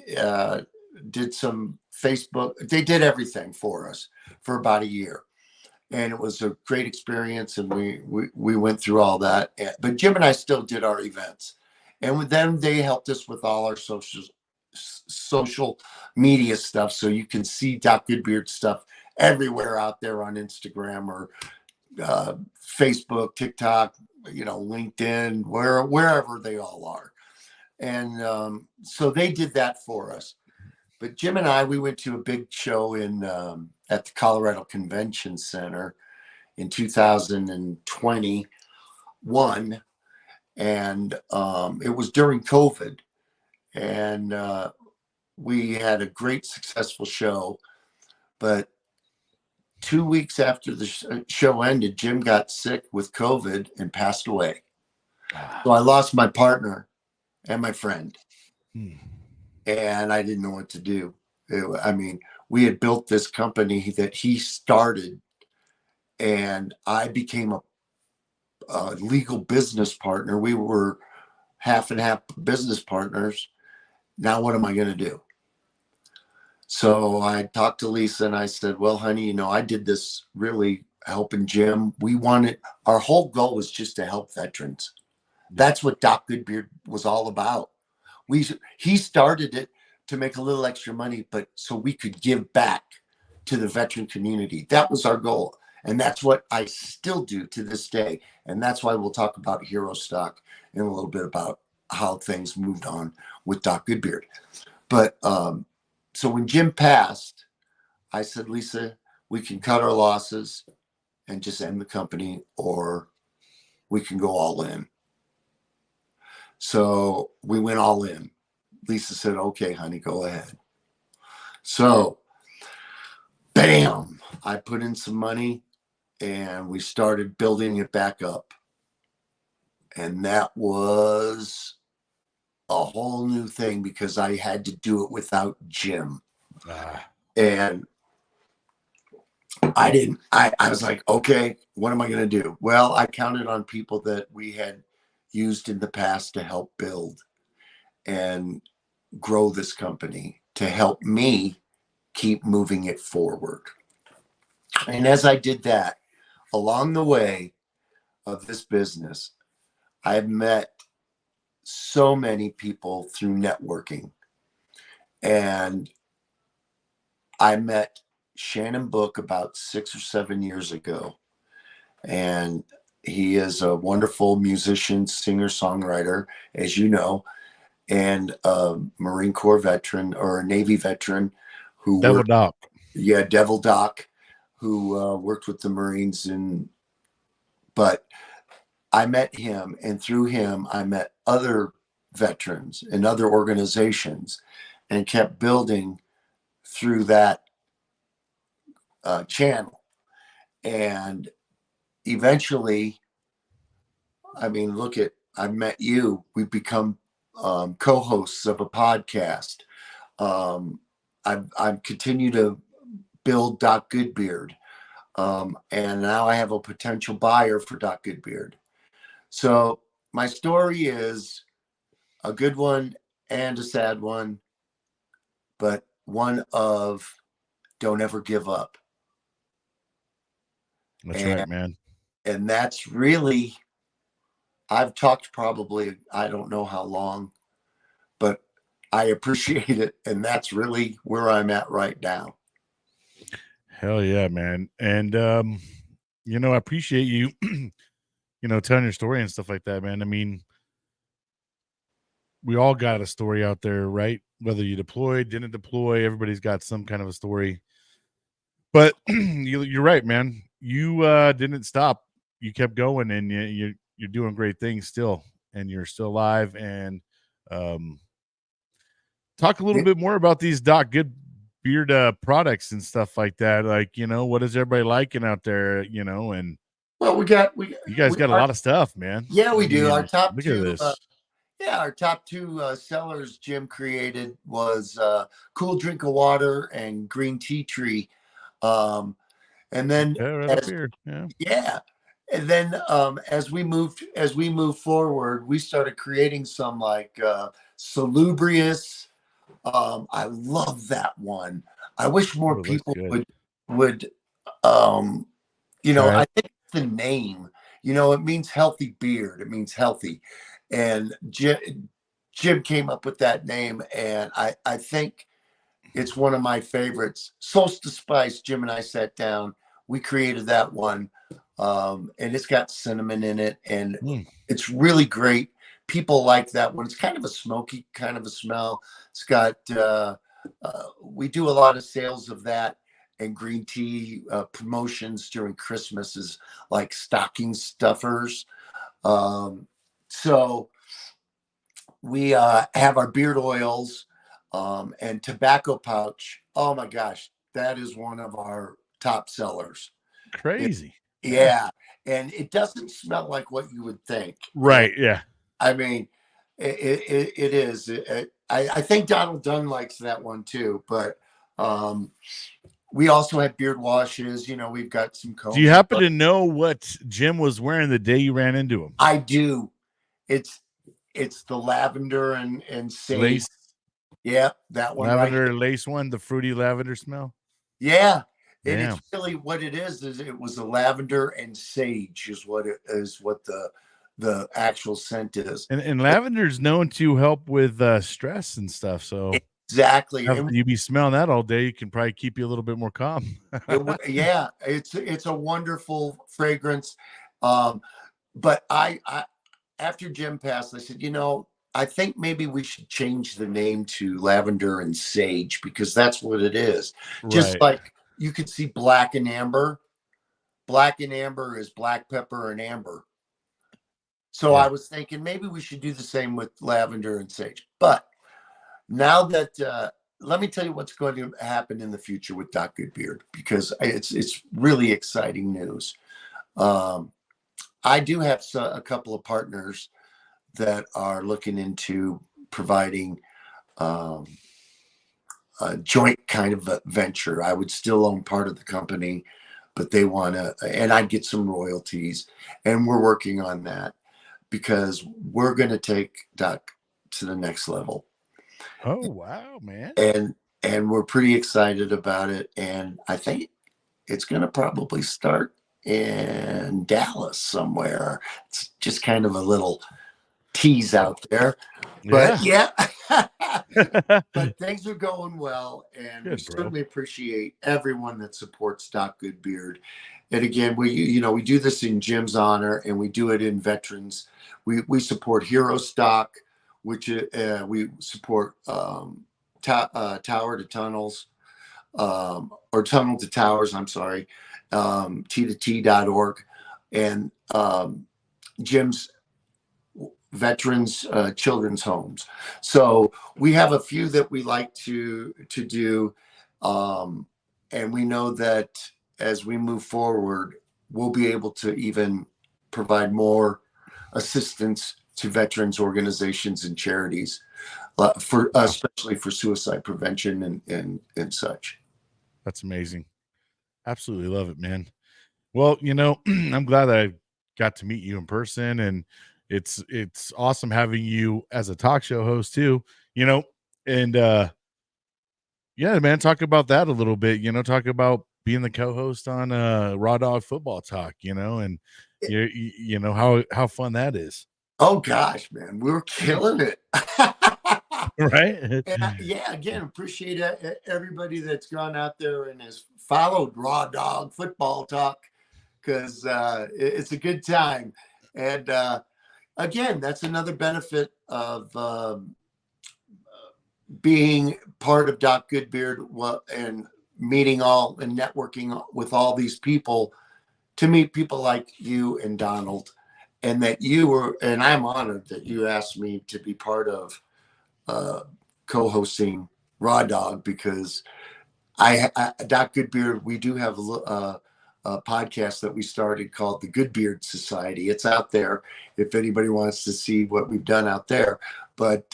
did some Facebook. They did everything for us for about a year. And it was a great experience. And we went through all that. But Jim and I still did our events. And with them, they helped us with all our social media stuff. So you can see Doc Goodbeard stuff everywhere out there on Instagram or Facebook, TikTok, LinkedIn, wherever they all are. And so they did that for us. But Jim and I, we went to a big show at the Colorado Convention Center in 2021. And it was during COVID. And we had a great, successful show. But 2 weeks after the show ended, Jim got sick with COVID and passed away. So I lost my partner and my friend. And I didn't know what to do. We had built this company that he started, and I became a legal business partner. We were half and half business partners. Now, what am I going to do? So I talked to Lisa and I said, well, honey, I did this really helping Jim. Our whole goal was just to help veterans. That's what Doc Goodbeard was all about. He started it to make a little extra money, but so we could give back to the veteran community. That was our goal. And that's what I still do to this day. And that's why we'll talk about Hero Stock and a little bit about how things moved on with Doc Goodbeard. But so when Jim passed, I said, Lisa, we can cut our losses and just end the company, or we can go all in. So we went all in. Lisa said, okay, honey, go ahead. So, bam, I put in some money and we started building it back up. And that was a whole new thing because I had to do it without Jim. And I was like, okay, what am I going to do? Well, I counted on people that we had used in the past to help build and grow this company, to help me keep moving it forward. And as I did that, along the way of this business, I met so many people through networking. And I met Shannon Book about 6 or 7 years ago. And he is a wonderful musician, singer, songwriter, as you know, and a Marine Corps veteran or a Navy veteran who Devil Doc. Yeah, Devil Doc, who worked with the Marines. But I met him, and through him, I met other veterans and other organizations, and kept building through that channel. And eventually, I mean, I met you. We've become co-hosts of a podcast. I've continued to build Doc Goodbeard. And now I have a potential buyer for Doc Goodbeard. So my story is a good one and a sad one, but one of don't ever give up. That's right, man. And that's really, I've talked probably, I don't know how long, but I appreciate it. And that's really where I'm at right now. Hell yeah, man. And, I appreciate you, telling your story and stuff like that, man. I mean, we all got a story out there, right? Whether you deployed, didn't deploy, everybody's got some kind of a story. But you're right, man. You didn't stop. You kept going, and you're doing great things still, and you're still alive. And talk a little bit more about these Doc Goodbeard products and stuff like that. Like, what is everybody liking out there? And well, you guys got a lot of stuff, man. Yeah, we do. Our top look two. At this. Our top two sellers Jim created was Cool Drink of Water and Green Tea Tree. And then and then as we moved forward, we started creating some like Salubrious. I love that one. I wish more people would I think the name, it means healthy beard. It means healthy. And Jim came up with that name, and I think it's one of my favorites. Solstice Spice, Jim and I sat down. We created that one, and it's got cinnamon in it, and it's really great. People like that one. It's kind of a smoky kind of a smell. It's got, we do a lot of sales of that, and green tea promotions during Christmas is like stocking stuffers. So we have our beard oils and tobacco pouch. Oh my gosh, that is one of our top sellers. Crazy. Yeah. And it doesn't smell like what you would think. Right. Yeah. I mean, it is. I think Donald Dunn likes that one too, but we also have beard washes. We've got some combs. Do you happen to know what Jim was wearing the day you ran into him? I do. It's the lavender and sage. Lace. Yeah, that one. Lavender lace one, the fruity lavender smell. Yeah. And it's really what it is it was the lavender and sage is what the actual scent is. And lavender is known to help with stress and stuff. So exactly. If you be smelling that all day, it can probably keep you a little bit more calm. Yeah, it's a wonderful fragrance. But I after Jim passed, I said, I think maybe we should change the name to lavender and sage, because that's what it is. Right. Just like you could see black and amber. Black and amber is black pepper and amber. So I was thinking maybe we should do the same with lavender and sage. But now that let me tell you what's going to happen in the future with Doc Goodbeard, because it's really exciting news. I do have a couple of partners that are looking into providing a joint kind of a venture. I would still own part of the company, but they want to, and I'd get some royalties, and we're working on that because we're going to take Doc to the next level. Oh, wow, man. And we're pretty excited about it. And I think it's going to probably start in Dallas somewhere. It's just kind of a little tease out there. But yeah, but things are going well, and Good, we certainly appreciate everyone that supports Doc Goodbeard. And again, we do this in Jim's honor, and we do it in veterans. We support Hero Stock, which we support Tower to Tunnels, or Tunnel to Towers. I'm sorry, T2T.org, and Jim's Veterans Children's Homes. So we have a few that we like to do, and we know that as we move forward, we'll be able to even provide more assistance to veterans organizations and charities, especially for suicide prevention and such. That's amazing. Absolutely love it, man. Well, I'm glad that I got to meet you in person, and it's awesome having you as a talk show host too, and yeah, man, talk about that a little bit, talk about being the co-host on Raw Dog Football Talk, and how fun that is. Oh gosh, man, we're killing it. Right. Again, appreciate everybody that's gone out there and has followed Raw Dog Football Talk, because it's a good time. And again, that's another benefit of being part of Doc Goodbeard and meeting all and networking with all these people, to meet people like you and Donald, and that and I'm honored that you asked me to be part of co-hosting Raw Dog, because Doc Goodbeard, we do have a podcast that we started called the Goodbeard Society. It's out there if anybody wants to see what we've done out there. But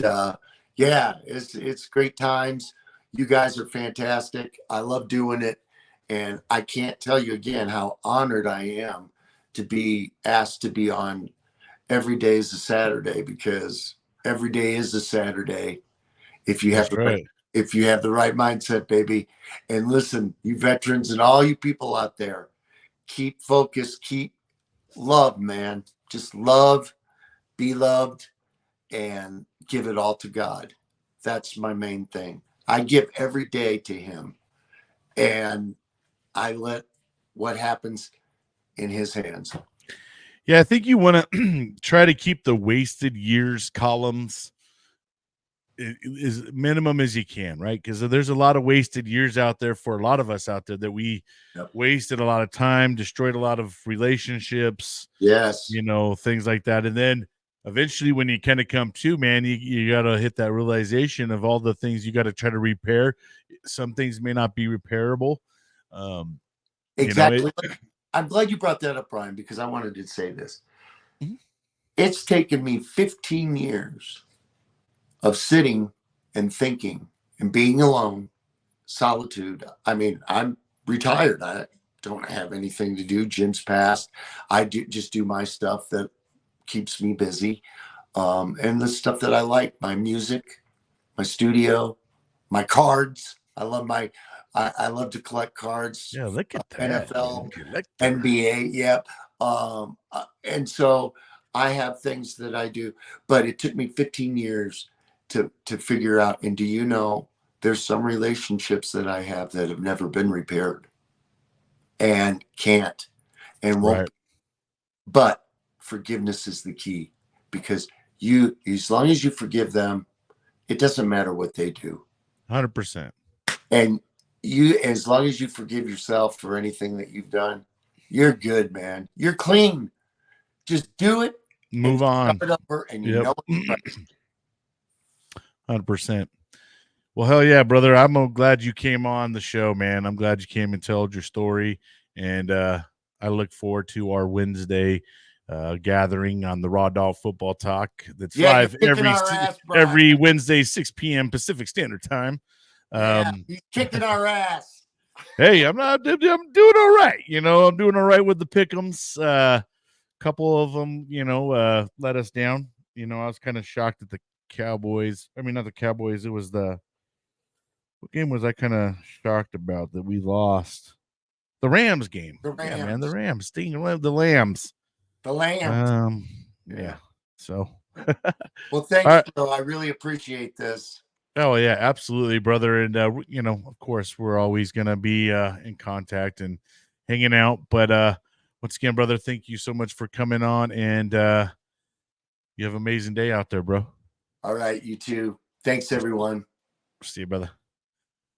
yeah, it's great times. You guys are fantastic. I love doing it. And I can't tell you again how honored I am to be asked to be on Every Day is a Saturday, because every day is a Saturday if you have the right mindset, baby. And listen, you veterans and all you people out there, keep focused, keep love, man. Just love, be loved, and give it all to God. That's my main thing. I give every day to him, and I let what happens in his hands. Yeah, I think you want to try to keep the wasted years columns as minimum as you can, right? Because there's a lot of wasted years out there for a lot of us out there that we wasted a lot of time, destroyed a lot of relationships. Yes. Things like that. And then eventually when you kind of come to, man, you got to hit that realization of all the things you got to try to repair. Some things may not be repairable. Exactly. I'm glad you brought that up, Brian, because I wanted to say this. Mm-hmm. It's taken me 15 years of sitting and thinking and being alone, solitude. I mean, I'm retired. I don't have anything to do. Jim's passed. I just do my stuff that keeps me busy. And the stuff that I like, my music, my studio, my cards. I love to collect cards. Yeah, look at that. NFL, NBA, yep. And so I have things that I do, but it took me 15 years to figure out. And do you know, there's some relationships that I have that have never been repaired and can't and won't. Right. But forgiveness is the key, because as long as you forgive them, it doesn't matter what they do. 100%. And as long as you forgive yourself for anything that you've done, you're good, man. You're clean. Just do it. Move on. Start over, and you know it's right. 100%. Well, hell yeah, brother. I'm glad you came on the show, man. I'm glad you came and told your story. And I look forward to our Wednesday gathering on the Raw Dog Football Talk. That's live every Wednesday, 6 p.m. Pacific Standard Time. He's kicking our ass. Hey, I'm doing all right. I'm doing all right with the pick'ems. Couple of them, let us down. I was kind of shocked at the Cowboys. I mean, not the Cowboys. It was what game was I kind of shocked about that we lost? The Rams game. The Rams. Yeah, man, the Rams. Stinging the Lambs. The Lambs. Yeah. So Well, All thanks, right. bro. I really appreciate this. Oh yeah, absolutely, brother. And of course, we're always gonna be in contact and hanging out. But once again, brother, thank you so much for coming on, and you have an amazing day out there, bro. All right, you too. Thanks, everyone. See you, brother.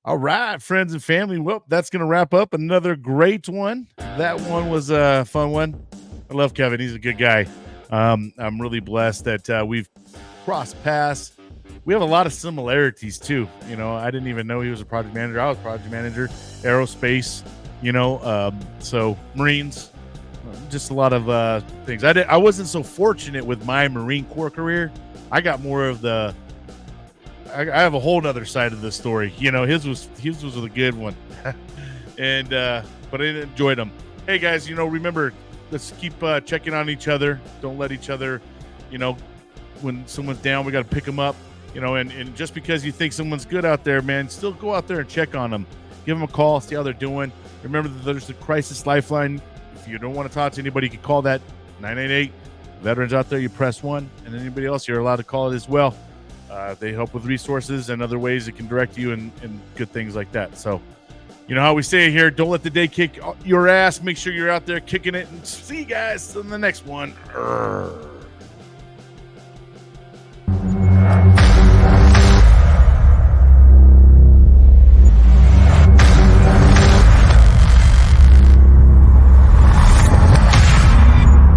All right, friends and family. Well, that's gonna wrap up another great one. That one was a fun one. I love Kevin. He's a good guy. I'm really blessed that we've crossed paths. We have a lot of similarities too. I didn't even know he was a project manager. I was project manager, aerospace. So Marines, just a lot of things. I wasn't so fortunate with my Marine Corps career. I got more of the. I have a whole nother side of the story. His was a good one, and but I enjoyed them. Hey guys, remember, let's keep checking on each other. Don't let each other, when someone's down, we got to pick them up. And just because you think someone's good out there, man, still go out there and check on them. Give them a call, see how they're doing. Remember that there's the crisis lifeline. If you don't want to talk to anybody, you can call that 988. Veterans out there, you press 1, and anybody else, you're allowed to call it as well. They help with resources and other ways that can direct you and good things like that. So, you know how we say here, don't let the day kick your ass. Make sure you're out there kicking it. And see you guys in the next one.